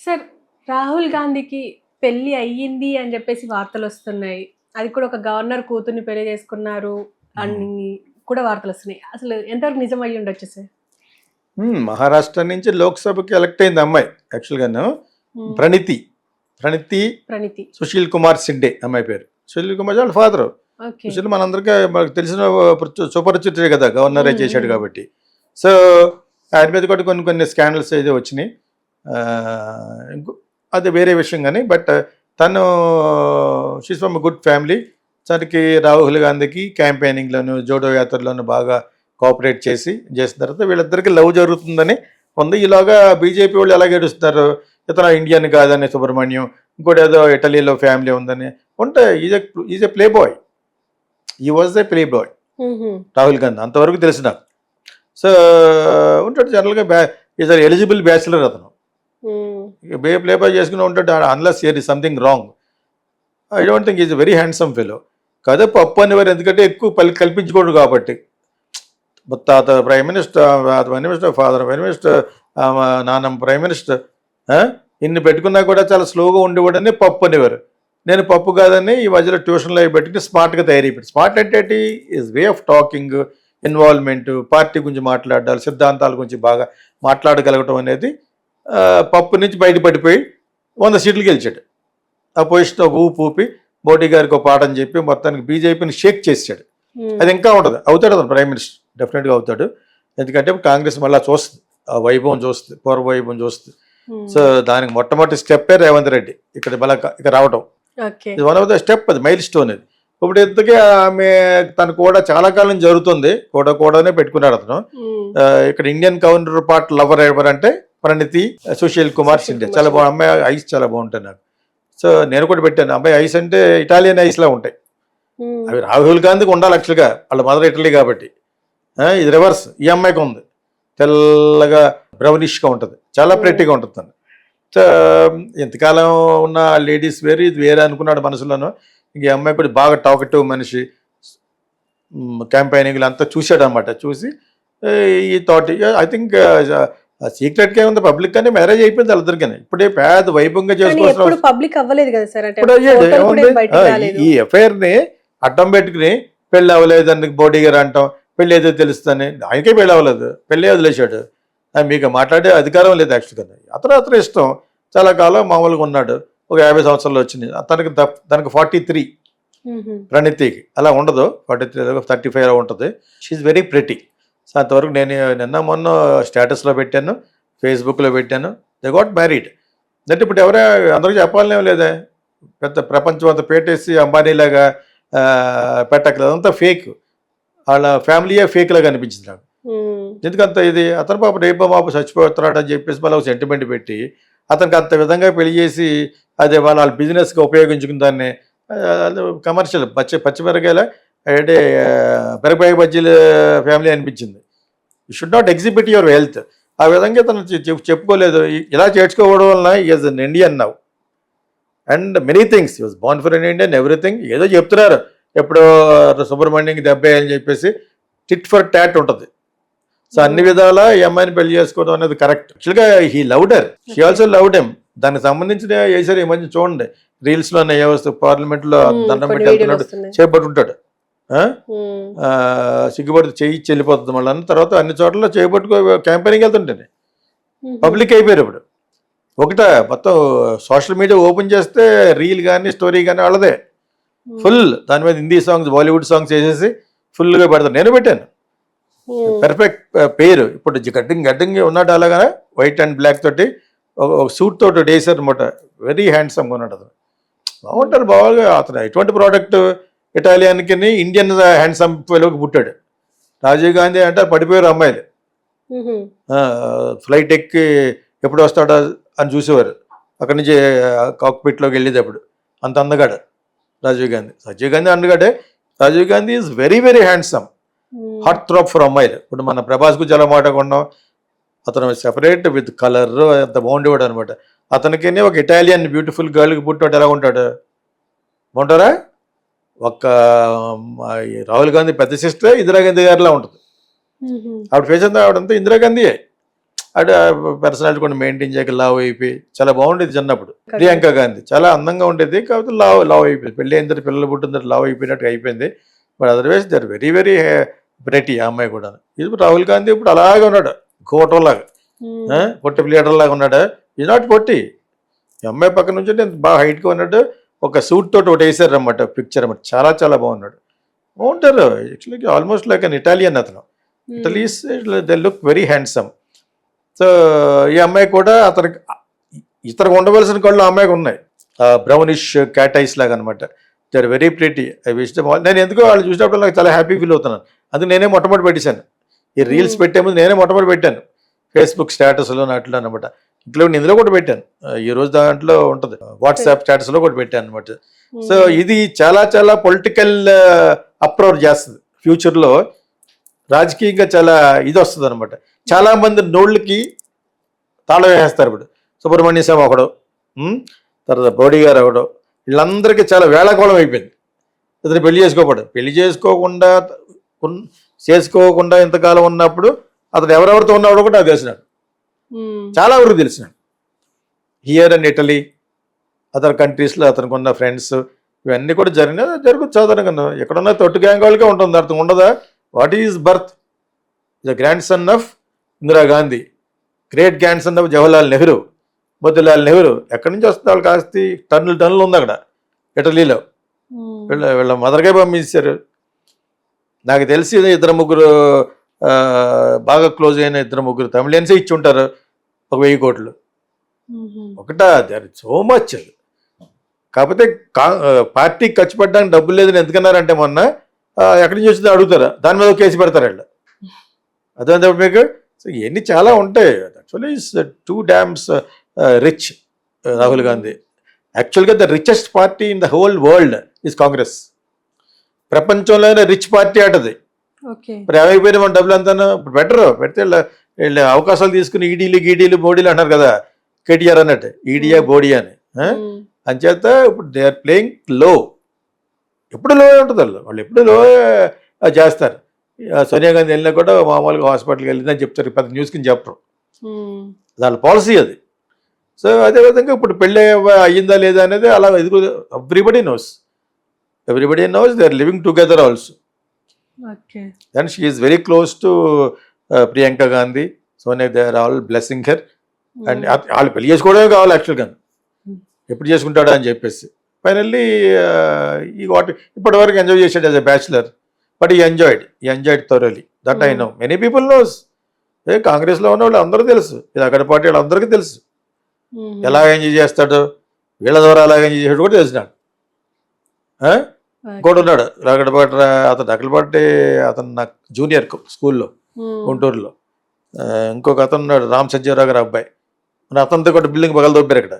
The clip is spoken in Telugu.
సార్, రాహుల్ గాంధీకి పెళ్లి అయ్యింది అని చెప్పేసి వార్తలొస్తున్నాయి. అది కూడా ఒక గవర్నర్ కూతుర్ని పెళ్లి చేసుకున్నారు అని కూడా వార్తలొస్తున్నాయి. అసలు ఎంతవరకు నిజం అయ్యుండొచ్చు సార్? మహారాష్ట్ర నుంచి లోక్సభకి ఎలక్ట్ అయింది అమ్మాయి. యాక్చువల్గాను హ్మ్. ప్రణితి ప్రణితి. సుశీల్ కుమార్ సిండే అమ్మాయి పేరు. సుశీల్ కుమార్ వాళ్ళ ఫాదరు. ఓకే. సుశీల్ మనందరికీ మనకు తెలిసిన సుపరిచితుడే కదా, గవర్నరే చేశాడు హ్మ్. కాబట్టి. సో ఆయన మీద కూడా కొన్ని కొన్ని స్కాండల్స్ అయితే వచ్చినాయి. అది వేరే విషయం కానీ, బట్ తను షీస్ ఫ్రమ్ గుడ్ ఫ్యామిలీ. తనకి రాహుల్ గాంధీకి క్యాంపెయినింగ్లోను జోడో యాత్రలోను బాగా కోఆపరేట్ చేసిన తర్వాత వీళ్ళిద్దరికి లవ్ జరుగుతుందని ఉంది. ఈలోగా బీజేపీ వాళ్ళు ఎలా గెలుస్తున్నారు, ఇతను ఇండియన్ కాదని సుబ్రహ్మణ్యం, ఇంకోటి ఏదో ఇటలీలో ఫ్యామిలీ ఉందని ఉంటే ఈజ్ ఎ ప్లే బాయ్. ఈ was a play boy Rahul Gandhi, అంతవరకు తెలిసి నాకు. సో ఉంటాడు జనరల్గా ఈజ్ ఎలిజిబుల్ బ్యాచిలర్ అతను. ప్లే బాయ్ చేసుకుని ఉంటాడు unless here is something wrong. I don't think is very handsome fellow. కదే పప్పు అనేవారు, ఎందుకంటే ఎక్కువ కల్పించుకోడు కాబట్టి. తాత prime minister, prime minister, father prime minister, నాన్నమ్మ ప్రైమ్ మినిస్టర్, ఇన్ని పెట్టుకున్నా కూడా చాలా స్లోగా ఉండేవాడని పప్పు అనేవారు. నేను పప్పు కాదని ఈ మధ్యలో ట్యూషన్లో అవి పెట్టుకుని స్మార్ట్గా తయారైపోయాడు. స్మార్ట్ అంటే is way of talking, involvement, party గురించి మాట్లాడాలి, సిద్ధాంతాల గురించి బాగా మాట్లాడగలగటం అనేది పప్పు నుంచి బయటపడిపోయి 100 సీట్లు గెలిచాడు. ఆ పొజిషన్ ఒక ఊపి ఊపి మోడీ గారికి ఒక పాఠం చెప్పి మొత్తానికి బీజేపీని షేక్ చేసాడు. అది ఇంకా ఉంటుంది, అవుతాడు అతను ప్రైమ్ మినిస్టర్, డెఫినెట్గా అవుతాడు. ఎందుకంటే కాంగ్రెస్ మళ్ళీ చూస్తుంది, ఆ వైభవం చూస్తుంది, పూర్వ వైభవం చూస్తుంది. సో దానికి మొట్టమొదటి స్టెప్పే రేవంత్ రెడ్డి ఇక్కడ మళ్ళీ ఇక రావటం. ఇది వన్ ఆఫ్ ద స్టెప్, అది మైల్ స్టోన్. ఇది ఇప్పుడు ఇంతకీ ఆమె తను కూడా చాలా కాలం జరుగుతుంది, కూడానే పెట్టుకున్నాడు అతను. ఇక్కడ ఇండియన్ కౌంటర్ పార్ట్ లవర్ ఎవరంటే ప్రణితి సుశీల్ కుమార్ సిండే. చాలా బాగుంది అమ్మాయి, ఐస్ చాలా బాగుంటాయి నాకు. సో నేను కూడా పెట్టాను, అమ్మాయి ఐస్ అంటే ఇటాలియన్ ఐస్లా ఉంటాయి. అవి రాహుల్ గాంధీకి ఉండాలి యాక్చువల్గా, వాళ్ళ మదర్ ఇటలీ కాబట్టి. ఇది రివర్స్, ఈ అమ్మాయికి ఉంది, తెల్లగా బ్రౌనిష్గా ఉంటుంది, చాలా ప్రెట్టీగా ఉంటుంది తను. సో ఎంతకాలం ఉన్న లేడీస్ వేరు, ఇది వేరే అనుకున్నాడు మనసులోనూ. ఇంక ఈ అమ్మాయి కూడా బాగా టాకటివ్ మనిషి, క్యాంపెయినింగ్లు అంతా చూశాడు అనమాట. చూసి ఈ థాట్ ఐ థింక్ సీక్రెట్గా ఉంది, పబ్లిక్ గానే మ్యారేజ్ అయిపోయింది వాళ్ళిద్దరికి. ఇప్పుడే పెద్ద వైభవంగా చేసుకోవచ్చు. పబ్లిక్ అవ్వలేదు కదా సార్. ఇప్పుడు ఈ ఎఫ్ఐఆర్ ని అడ్డం పెట్టుకుని పెళ్ళి అవ్వలేదు అని మోడీ గారు అంటాం, పెళ్ళి ఏదో తెలుస్తుందని. ఆయనకే పెళ్ళి అవ్వలేదు, పెళ్ళి వదిలేశాడు. మీకు మాట్లాడే అధికారం లేదు యాక్చువల్గా. అతను ఇష్టం, చాలా కాలం మామూలుగా ఉన్నాడు. ఒక 50 సంవత్సరాలు వచ్చింది తనకి 43, ప్రణితికి అలా ఉండదు, 43 35 ఉంటుంది. She very pretty. సో అంతవరకు నేను నిన్న మొన్న స్టేటస్లో పెట్టాను, ఫేస్బుక్లో పెట్టాను, దే గాట్ మ్యారీడ్. అంటే ఇప్పుడు ఎవరే అందరికీ చెప్పాలనేం లేదే, పెద్ద ప్రపంచం అంతా పెట్టేసి అంబానీలాగా పెట్టక్కలేదు, అదంతా ఫేక్. వాళ్ళ ఫ్యామిలీయే ఫేక్ లాగా అనిపించింది నాకు. ఎందుకంత ఇది అతను పాప రేపో మాపు చచ్చిపోతున్నాడు అని చెప్పేసి మళ్ళీ ఒక సెంటిమెంట్ పెట్టి అతనికి అంత విధంగా పెళ్లి చేసి అదే వాళ్ళ బిజినెస్గా ఉపయోగించుకున్న దాన్ని కమర్షియల్ పచ్చిమిరకాయల అంటే మిరపకాయ బజ్జీల ఫ్యామిలీ అనిపించింది. You should not exhibit your wealth. ఆ విధంగా తను చెప్పుకోలేదు. ఇలా చేర్చుకోవడం వలన is an Indian now and many things, he was born for an Indian, everything. ఏదో చెప్తున్నారు ఎప్పుడో సుబ్రహ్మణ్యంకి 70 అని చెప్పేసి టిట్ ఫర్ టాట్ ఉంటుంది. సో అన్ని విధాల ఈ అమ్మాయిని పెళ్లి చేసుకోవడం అనేది కరెక్ట్. యాక్చువల్గా he loved her, she also loved him. దానికి సంబంధించిన వేసారు ఈ మధ్య చూడండి, రీల్స్లో ఏ వస్తుంది, పార్లమెంట్లో దండం పెట్టి వెళ్తున్నాడు, చేపట్టుంటాడు, సిగ్గుపడి చేయి చెల్లిపోతుంది మళ్ళీ. తర్వాత అన్ని చోట్ల చేపట్టుకో క్యాంపెయినింగ్ వెళ్తుంటాను. పబ్లిక్ అయిపోయారు ఇప్పుడు. మొత్తం సోషల్ మీడియా ఓపెన్ చేస్తే రీల్ కానీ స్టోరీ కానీ వాళ్ళదే ఫుల్. దాని మీద హిందీ సాంగ్స్, బాలీవుడ్ సాంగ్స్ వేసేసి ఫుల్గా పెడతాను. నేను పెట్టాను, పెర్ఫెక్ట్ పేరు. ఇప్పుడు గడ్డింగ్ ఉన్నాడు అలాగానే, వైట్ అండ్ బ్లాక్ తోటి ఒక సూట్ తోటి వేసారు అనమాట. వెరీ హ్యాండ్సమ్గా ఉన్నాడు అతను, బాగుంటారు బాగా. అతను ఎటువంటి ప్రోడక్ట్ ఇటాలియన్కి ఇండియన్ హ్యాండ్సమ్ ఫెలోకి పుట్టాడు. రాజీవ్ గాంధీ అంటే పడిపోయారు అమ్మాయిలు, ఫ్లైట్ ఎక్కి ఎప్పుడు వస్తాడో అని చూసేవారు, అక్కడి నుంచి కాక్పిట్లోకి వెళ్ళేటప్పుడు. అంత అందగాడు రాజీవ్ గాంధీ అందగాడే. Rajiv Gandhi is very very handsome, heart throb for అమ్మాయిలు. ఇప్పుడు మన ప్రభాస్ గురించి ఎలా మాట కొన్నాం, అతను సెపరేట్ విత్ కలర్ అంత బాగుండేవాడు అనమాట. అతనికి ఒక ఇటాలియన్ బ్యూటిఫుల్ గర్ల్కి పుట్టాడు, ఎలా ఉంటాడు బాగుంటారా? ఒక్క రాహుల్ గాంధీ పెద్ద సిస్టర్ ఇందిరాగాంధీ గారిలా ఉంటుంది. ఆవిడ ఫేస్ అంతా ఆవిడంతా ఇందిరాగాంధీయే. అటు పర్సనాలిటీ కూడా మెయింటైన్ చేయక లావ్ అయిపోయి చాలా బాగుండేది చిన్నప్పుడు. ప్రియాంక గాంధీ చాలా అందంగా ఉండేది, కాకపోతే లావ్ అయిపోయింది. పెళ్ళి అయిన తర్వాత పిల్లలు పుట్టిన తర్వాత లావ్ అయిపోయినట్టు అయిపోయింది. But otherwise they are very very pretty ఆ అమ్మాయి కూడా. ఇది రాహుల్ గాంధీ ఇప్పుడు అలాగే ఉన్నాడు, కోటంలాగా, పొట్టి లీడర్ లాగా ఉన్నాడు. ఈ నాట్ పొట్టి. ఈ అమ్మాయి పక్క నుంచి నేను బాగా హైట్గా ఉన్నాడు. ఒక సూట్ తోటి ఒకటి వేసారు అన్నమాట పిక్చర్ అన్నమాట. చాలా చాలా బాగున్నాడు. బాగుంటారు actually, almost like an Italian అతను. Italians they look very handsome. So ఈ అమ్మాయి కూడా అతనికి ఇతనికి ఉండవలసిన కళ్ళు ఆ అమ్మాయికి ఉన్నాయి, బ్రౌనిష్ క్యాట్ ఐస్ లాగా అనమాట. They are very pretty. I wish them all. నేను ఎందుకో వాళ్ళు చూసినప్పుడు నాకు చాలా హ్యాపీ ఫీల్ అవుతున్నాను. అందుకు నేనే మొట్టమొదటి పెట్టేశాను. ఈ రీల్స్ పెట్టే ముందు నేనే మొట్టమొదటి పెట్టాను ఫేస్బుక్ స్టేటస్లో అట్లా అనమాట. ఇందులో కూడా పెట్టాను, ఈ రోజు దాంట్లో ఉంటుంది, వాట్సాప్ స్టేటస్లో కూడా పెట్టాను అనమాట. సో ఇది చాలా చాలా పొలిటికల్ అప్రోచ్ చేస్తుంది. ఫ్యూచర్లో రాజకీయంగా చాలా ఇది వస్తుంది అనమాట. చాలా మంది నోళ్ళకి తాళం వేస్తారు. ఇప్పుడు సుబ్రహ్మణ్య స్వామి ఒకడు, తర్వాత బోడీ గారు ఒకడు, వీళ్ళందరికీ చాలా వేళాకోళం అయిపోయింది. ఇతను పెళ్లి చేసుకోకుండా ఇంతకాలం ఉన్నప్పుడు అతను ఎవరెవరితో ఉన్నాడో కూడా నాకు తెలిసినాడు, చాలా వరకు తెలిసినాడు. హియర్ అండ్ ఇటలీ, అదర్ కంట్రీస్లో అతనికి ఉన్న ఫ్రెండ్స్ ఇవన్నీ కూడా జరుగుతుంది సాధారణంగా. ఎక్కడున్నా తొట్టు గ్యాంగ్ వాళ్ళకే ఉంటుంది, అర్థం ఉండదా? What is birth? The grand son of Indira Gandhi, great grand son of Jawaharlal Nehru, Motilal Nehru. ఎక్కడి నుంచి వస్తుంది వాళ్ళు కాస్త టన్నులు ఉంది అక్కడ ఇటలీలో. వీళ్ళ మదర్గా పంపించారు. నాకు తెలిసి ఇద్దరు ముగ్గురు బాగా క్లోజ్ అయిన ఇద్దరు ముగ్గురు తమిళియన్సే ఇచ్చి ఉంటారు 1,000 కోట్లు. ఒకటా, దాని సో మచ్. కాకపోతే పార్టీకి ఖర్చు పెట్టడానికి డబ్బులు లేదని ఎందుకన్నారంటే మొన్న ఎక్కడి నుంచి వచ్చిందో అడుగుతారు, దాని మీద కేసు పెడతారు వీళ్ళు. అదే మీకు. సో ఇవన్నీ చాలా ఉంటాయి. Actually is too damn rich Rahul Gandhi. యాక్చువల్గా the richest party in the whole world is Congress. ప్రపంచంలోనే రిచ్ పార్టీ అంటది. మరి ఏమైపోయినా మన డబ్బులు అంతా ఇప్పుడు పెడితే వీళ్ళు అవకాశాలు తీసుకుని ఈడీలు బోడీలు అంటారు కదా, కేటీఆర్ అన్నట్టు ఈడియా బోడియా అని. అంచేత ఇప్పుడు దే ఆర్ ప్లేయింగ్ లో. ఎప్పుడు లో ఉంటుంది వాళ్ళు ఎప్పుడు లో చేస్తారు. సోనియా గాంధీ వెళ్ళినా కూడా మామూలుగా హాస్పిటల్కి వెళ్ళిందని చెప్తారు, పెద్ద న్యూస్ కింద చెప్పరు, దాని పాలసీ అది. సో అదేవిధంగా ఇప్పుడు పెళ్ళి అయ్యిందా లేదా అనేది అలా everybody knows they are living together also. Then she is very close to Priyanka Gandhi, Sonia. They are all blessing her. And వాళ్ళు పెళ్లి చేసుకోవడమే కావాలి యాక్చువల్గా, ఎప్పుడు చేసుకుంటాడా అని చెప్పేసి. ఫైనల్లీ ఇప్పటి వరకు ఎంజాయ్ చేశాడు as a bachelor. But he enjoyed thoroughly. That I know. Many people knows. కాంగ్రెస్లో ఉన్న వాళ్ళు అందరూ తెలుసు, ఇది అక్కడ పార్టీ వాళ్ళు అందరికీ తెలుసు ఎలా ఎంజాయ్ చేస్తాడు, వీళ్ళ ద్వారా ఎలా ఎంజాయ్ చేసాడు కూడా తెలిసినాడు. ఇంకోటి ఉన్నాడు అతను అతను నాకు జూనియర్ స్కూల్లో గుంటూరులో. ఇంకొక అతను ఉన్నాడు రామ్ సంజీవరావు గారు అబ్బాయి, అతనితో కూడా బిల్డింగ్ పగల దొబ్బారు ఇక్కడ.